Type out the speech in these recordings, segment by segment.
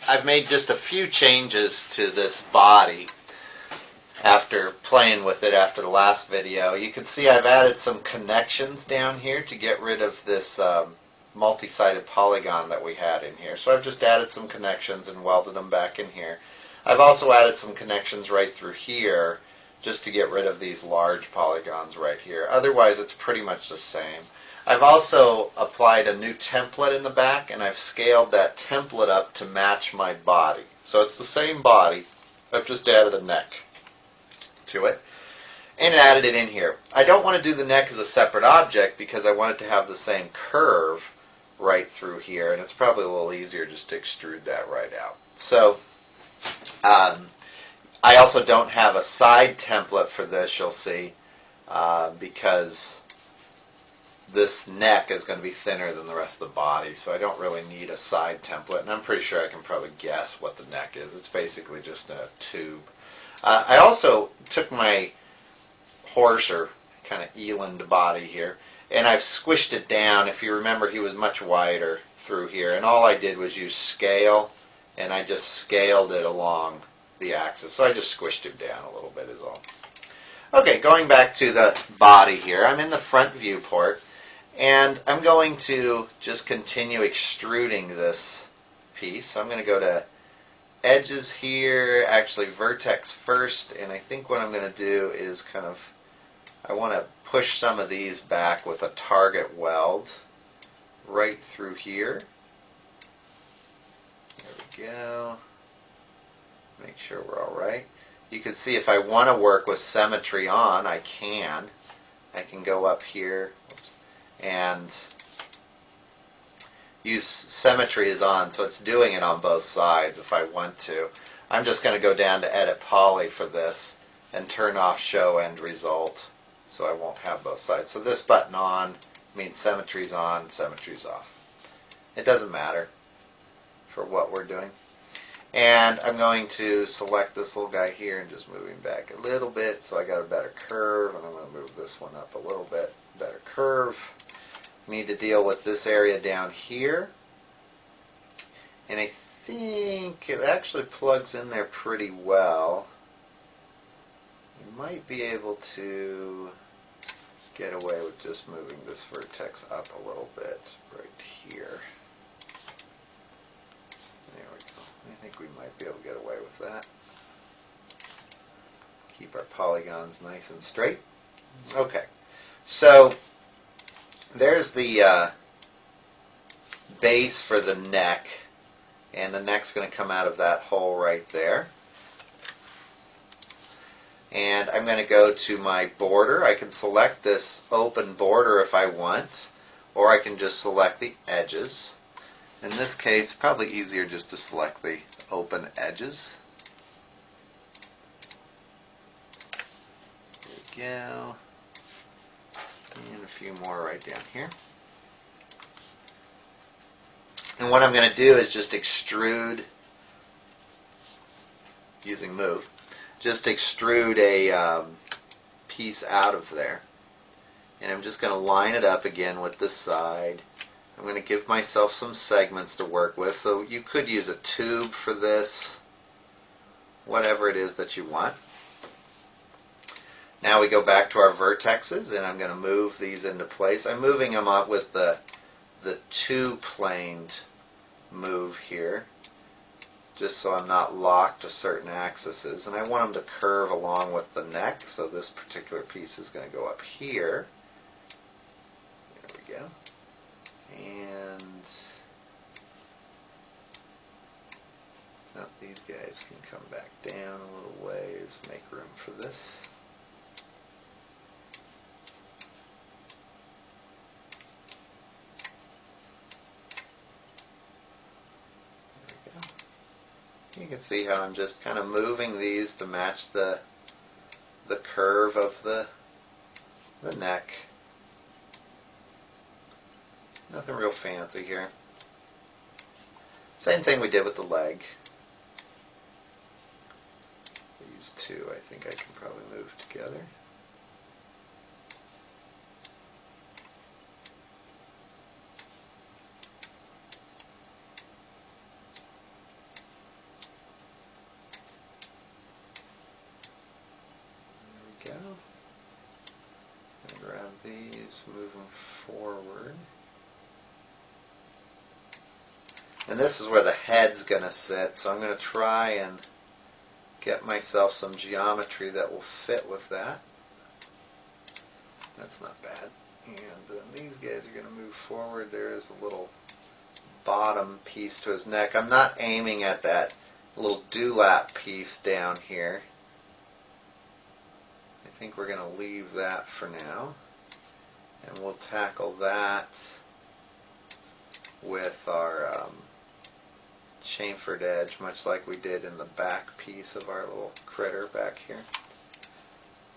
I've made just a few changes to this body after playing with it after the last video. You can see I've added some connections down here to get rid of this multi-sided polygon that we had in here. So I've just added some connections and welded them back in here. I've also added some connections right through here just to get rid of these large polygons right here. Otherwise, it's pretty much the same. I've also applied a new template in the back, and I've scaled that template up to match my body. So it's the same body. I've just added a neck to it and added it in here. I don't want to do the neck as a separate object because I want it to have the same curve right through here, and it's probably a little easier just to extrude that right out. So I also don't have a side template for this, you'll see, because this neck is going to be thinner than the rest of the body, so I don't really need a side template, and I'm pretty sure I can probably guess what the neck is. It's basically just a tube. I also took my horse, or kind of eland body here, and I've squished it down. If you remember, he was much wider through here, and all I did was use scale, and I just scaled it along the axis. So I just squished him down a little bit is all. Okay, going back to the body here, I'm in the front viewport, and I'm going to just continue extruding this piece. So I'm going to go to edges here, actually vertex first, and I think what I'm going to do is I want to push some of these back with a target weld right through here. There we go. Make sure we're all right. You can see if I want to work with symmetry on, I can. I can go up here and use symmetry is on, so it's doing it on both sides if I want to. I'm just going to go down to Edit Poly for this and turn off Show End Result so I won't have both sides. So this button on means symmetry's on, symmetry's off. It doesn't matter for what we're doing. And I'm going to select this little guy here and just move him back a little bit so I got a better curve, and I'm going to move this one up a little bit, better curve. We need to deal with this area down here, and I think it actually plugs in there pretty well. You might be able to get away with just moving this vertex up a little bit right here. There we go. I think we might be able to get away with that. Keep our polygons nice and straight. Okay, so there's the base for the neck, and the neck's going to come out of that hole right there. And I'm going to go to my border. I can select this open border if I want, or I can just select the edges. In this case, probably easier just to select the open edges. There we go. And a few more right down here. And what I'm going to do is just extrude, using Move, just extrude a piece out of there. And I'm just going to line it up again with the side. I'm going to give myself some segments to work with. So you could use a tube for this, whatever it is that you want. Now we go back to our vertexes, and I'm going to move these into place. I'm moving them up with the two-planed move here, just so I'm not locked to certain axes. And I want them to curve along with the neck, so this particular piece is going to go up here. There we go. And these guys can come back down a little ways, make room for this. There we go. You can see how I'm just kind of moving these to match the curve of the neck. Nothing real fancy here. Same thing we did with the leg. These two I think I can probably move together. Just moving forward. And this is where the head's going to sit, so I'm going to try and get myself some geometry that will fit with that. That's not bad. And then these guys are going to move forward. There is a little bottom piece to his neck. I'm not aiming at that little dewlap piece down here. I think we're going to leave that for now. And we'll tackle that with our chamfered edge, much like we did in the back piece of our little critter back here.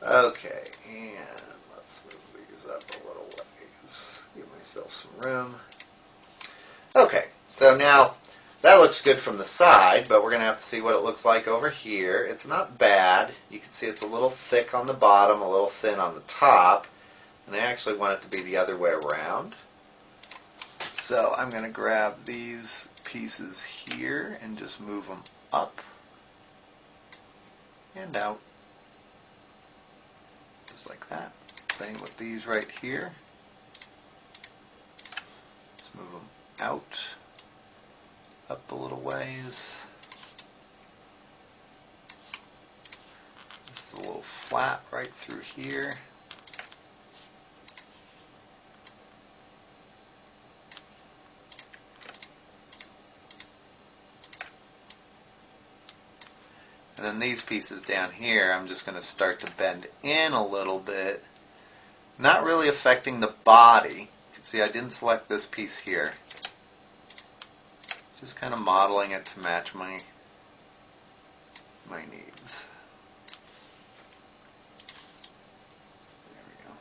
Okay, and let's move these up a little ways. Give myself some room. Okay, so now that looks good from the side, but we're going to have to see what it looks like over here. It's not bad. You can see it's a little thick on the bottom, a little thin on the top, and I actually want it to be the other way around. So I'm going to grab these pieces here and just move them up and out, just like that. Same with these right here. Let's move them out, up a little ways. This is a little flat right through here. And then these pieces down here, I'm just going to start to bend in a little bit, not really affecting the body. You can see I didn't select this piece here. Just kind of modeling it to match my needs. There we go.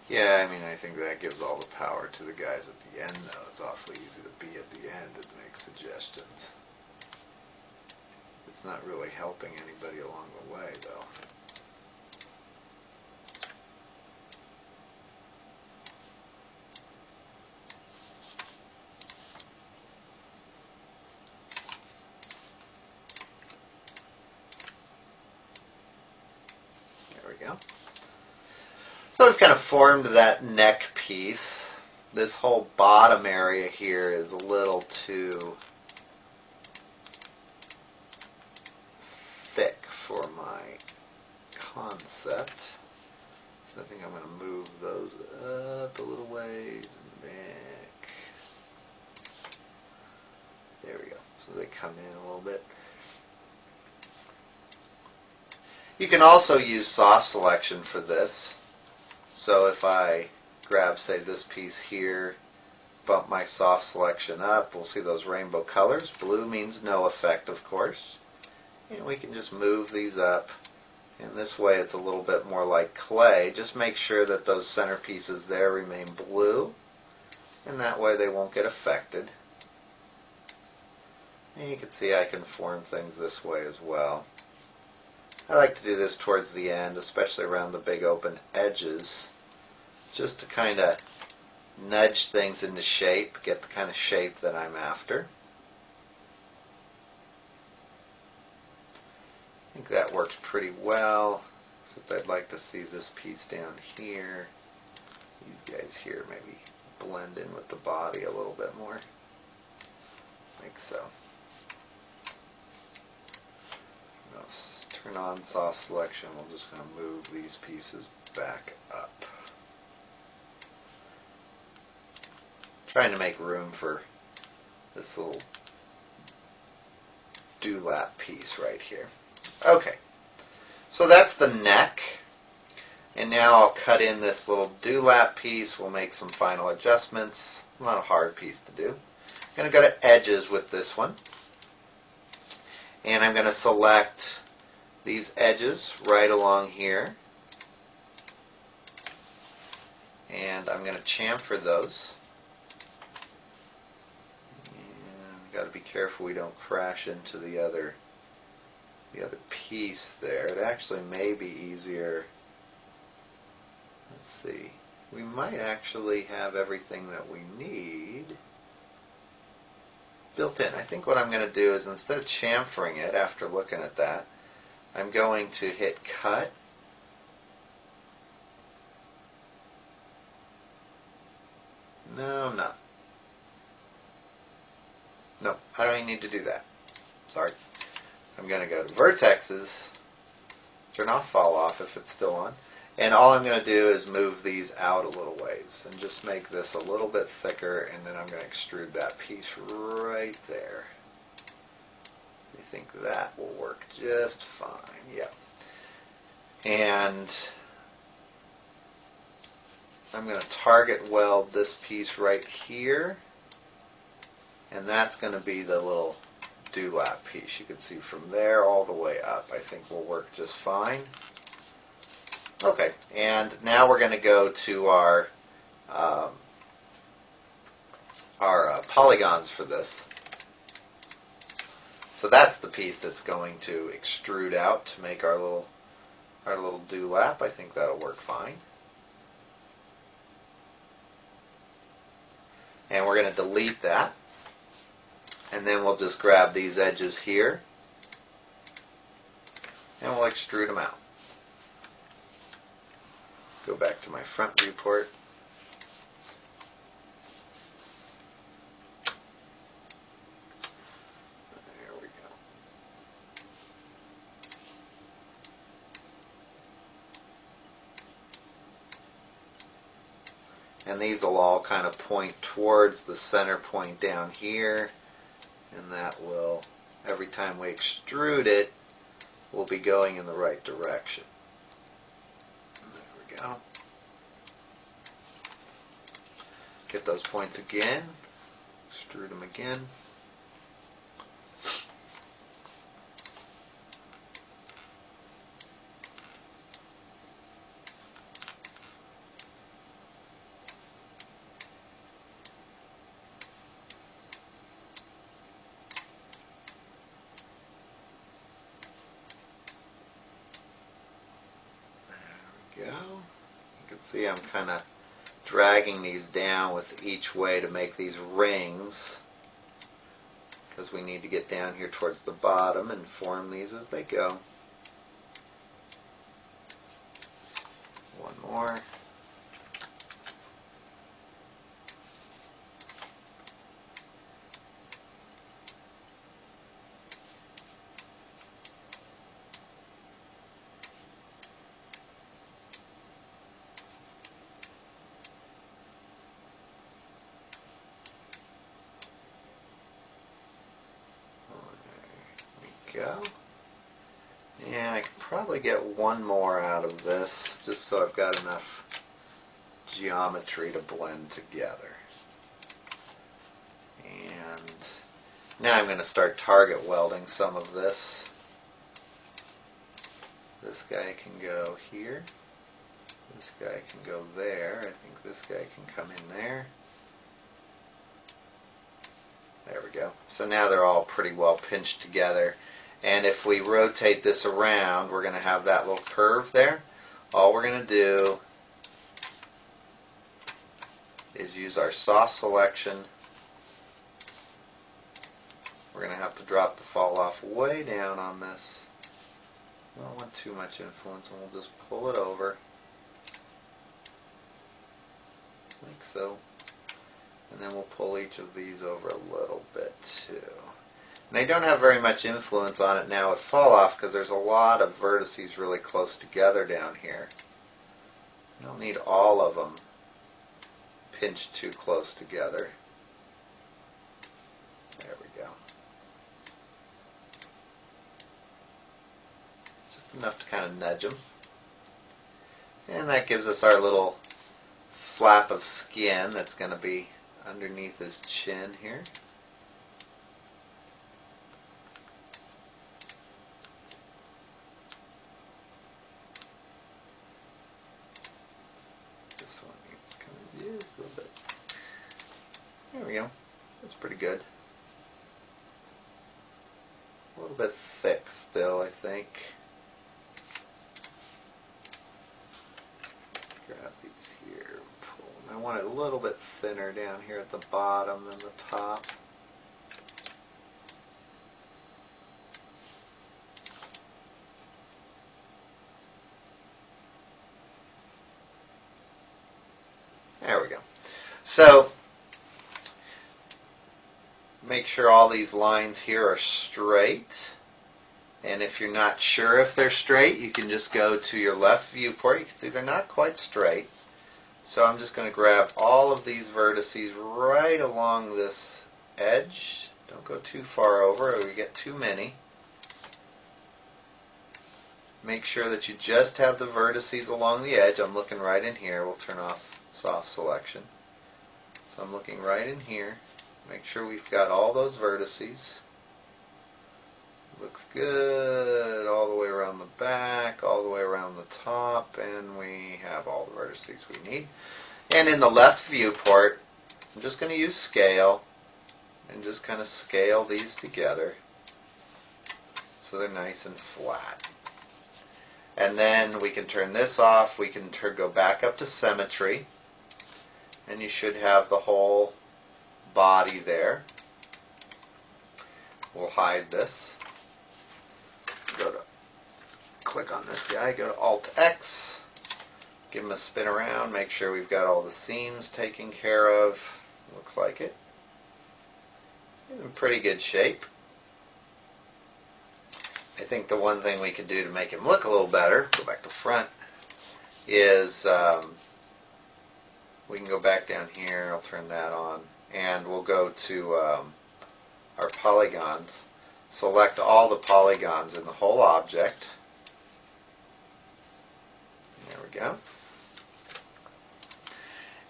Yeah, I mean, I think that gives all the power to the guys at the end, though. It's awfully easy to be at the end and make suggestions. It's not really helping anybody along the way, though. There we go. So we've kind of formed that neck piece. This whole bottom area here is a little too thick for my concept. So I think I'm going to move those up a little ways and back. There we go. So they come in a little bit. You can also use soft selection for this. So if I grab, say, this piece here, bump my soft selection up, we'll see those rainbow colors. Blue means no effect, of course. And we can just move these up. And this way it's a little bit more like clay. Just make sure that those center pieces there remain blue. And that way they won't get affected. And you can see I can form things this way as well. I like to do this towards the end, especially around the big open edges, just to kind of nudge things into shape, get the kind of shape that I'm after. I think that works pretty well, except I'd like to see this piece down here. These guys here maybe blend in with the body a little bit more, like so. Turn on soft selection. We're just going to move these pieces back up. Trying to make room for this little dewlap piece right here. Okay, so that's the neck. And now I'll cut in this little dewlap piece. We'll make some final adjustments. Not a hard piece to do. I'm going to go to edges with this one. And I'm going to select these edges right along here, and I'm going to chamfer those. And we've got to be careful we don't crash into the other piece there. It actually may be easier let's see. We might actually have everything that we need built in. I think what I'm going to do is, instead of chamfering it after looking at that, I'm going to hit cut. No, I'm not. No, I don't even need to do that. Sorry. I'm going to go to vertexes, turn off fall off if it's still on, and all I'm going to do is move these out a little ways and just make this a little bit thicker, and then I'm going to extrude that piece right there. I think that will work just fine. Yeah. And I'm going to target weld this piece right here, and that's going to be the little dewlap piece. You can see from there all the way up. I think will work just fine. Okay, and now we're going to go to our polygons for this. So that's the piece that's going to extrude out to make our little dewlap. I think that'll work fine. And we're going to delete that. And then we'll just grab these edges here and we'll extrude them out. Go back to my front viewport. There we go. And these will all kind of point towards the center point down here. And that will, every time we extrude it, we'll be going in the right direction. There we go. Get those points again, extrude them again. Go. You can see I'm kind of dragging these down with each way to make these rings, because we need to get down here towards the bottom and form these as they go. One more. Go. And I could probably get one more out of this, just so I've got enough geometry to blend together. And now I'm going to start target welding some of this. This guy can go here. This guy can go there. I think this guy can come in there. There we go. So now they're all pretty well pinched together. And if we rotate this around, we're going to have that little curve there. All we're going to do is use our soft selection. We're going to have to drop the fall off way down on this. I don't want too much influence, and we'll just pull it over like so. And then we'll pull each of these over a little bit too. And they don't have very much influence on it now with fall off, because there's a lot of vertices really close together down here. You don't need all of them pinched too close together. There we go. Just enough to kind of nudge them. And that gives us our little flap of skin that's going to be underneath his chin here. This one needs kind of used a little bit. There we go. That's pretty good. A little bit thick still, I think. Grab these here, pull. I want it a little bit thinner down here at the bottom than the top. There we go. So make sure all these lines here are straight. And if you're not sure if they're straight, you can just go to your left viewport. You can see they're not quite straight. So I'm just going to grab all of these vertices right along this edge. Don't go too far over or we get too many. Make sure that you just have the vertices along the edge. I'm looking right in here. We'll turn off soft selection. So I'm looking right in here. Make sure we've got all those vertices. Looks good all the way around the back, all the way around the top, and we have all the vertices we need. And in the left viewport, I'm just going to use scale and just kind of scale these together so they're nice and flat. And then we can turn this off. We can go back up to symmetry, and you should have the whole body there. We'll hide this. Click on this guy, go to Alt-X, give him a spin around, make sure we've got all the seams taken care of. Looks like it. He's in pretty good shape. I think the one thing we could do to make him look a little better, go back to front, is we can go back down here, I'll turn that on, and we'll go to our polygons. Select all the polygons in the whole object. There we go.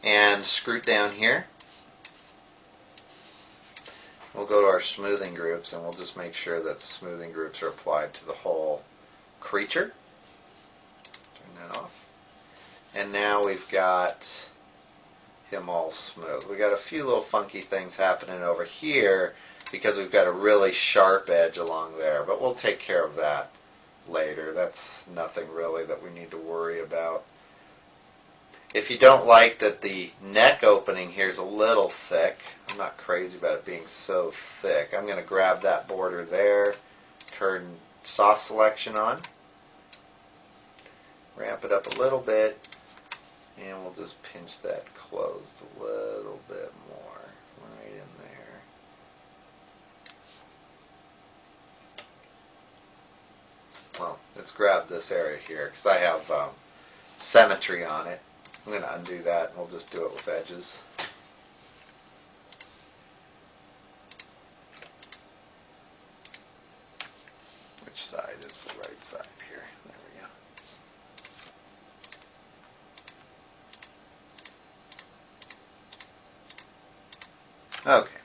And screw it down here. We'll go to our smoothing groups and we'll just make sure that the smoothing groups are applied to the whole creature. Turn that off. And now we've got him all smooth. We've got a few little funky things happening over here because we've got a really sharp edge along there, but we'll take care of that later. That's nothing really that we need to worry about. If you don't like that the neck opening here is a little thick, I'm not crazy about it being so thick, I'm going to grab that border there, turn soft selection on, ramp it up a little bit, and we'll just pinch that closed a little bit more right in there. Well, let's grab this area here because I have symmetry on it. I'm going to undo that and we'll just do it with edges. Which side is the right side here? There we go. Okay.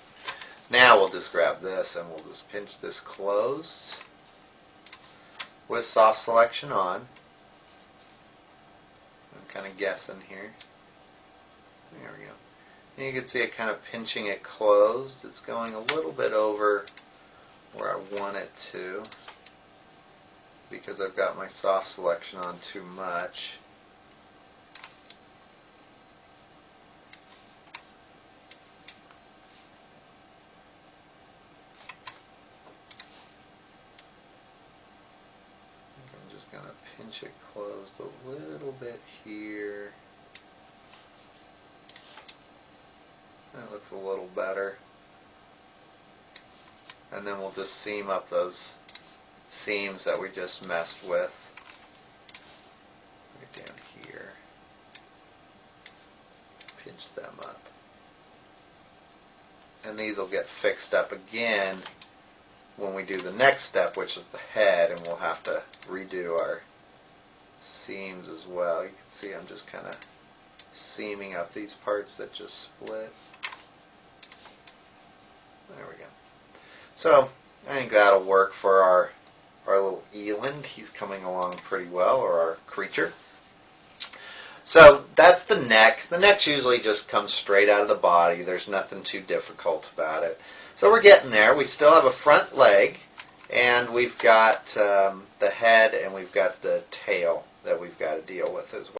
Now we'll just grab this and we'll just pinch this closed with soft selection on. I'm kind of guessing here. There we go. And you can see it kind of pinching it closed. It's going a little bit over where I want it to because I've got my soft selection on too much. Going to pinch it closed a little bit here. That looks a little better. And then we'll just seam up those seams that we just messed with. Right down here. Pinch them up. And these will get fixed up again when we do the next step, which is the head, and we'll have to redo our seams as well. You can see I'm just kind of seaming up these parts that just split. There we go. So I think that'll work for our little eland. He's coming along pretty well, or our creature. So that's the neck. The neck usually just comes straight out of the body. There's nothing too difficult about it. So we're getting there. We still have a front leg, and we've got the head, and we've got the tail that we've got to deal with as well.